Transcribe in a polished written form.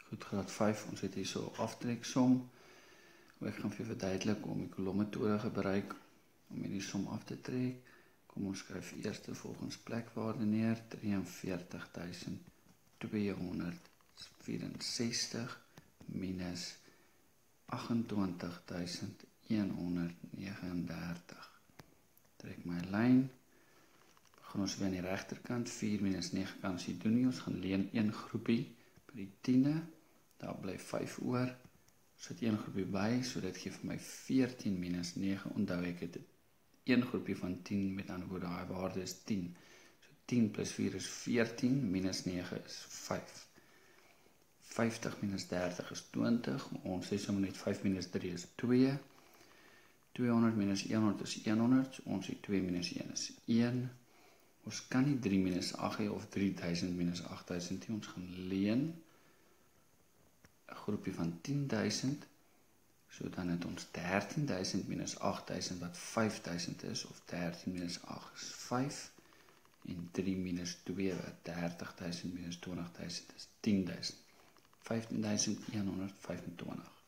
Goed, graad 5, ons het hier so aftreksom. Ek gaan vir verduidelik om die kolommetode gebruik om hierdie som af te trek. Kom ons skryf eers volgens plekwaarde neer, 43.264 minus 28.139. Trek my lyn. Begin ons weer aan die regterkant, 4 minus 9 kan ons nie doen nie, ons gaan leen een groepie by die 10de, daar bly 5 oor, sit een groepie by, so dit gee vir my 14 minus 9, onthou ek het een groepie van 10, met ander woorde, die waarde is 10, so 10 plus 4 is 14, minus 9 is 5, 50 minus 30 is 20, ons sê sommer net 5 minus 3 is 2, 200 minus 100 is 100, ons sê 2 minus 1 is 1, ons kan nie 3 minus 8 hê of 3000 minus 8000 nie, ons gaan leen 'n groepie van 10.000, so dan het ons 13.000 minus 8.000 wat 5.000 is, of 13 minus 8 is 5, en 3 minus 2 wat 30.000 minus 20.000 is 10.000, 15.125.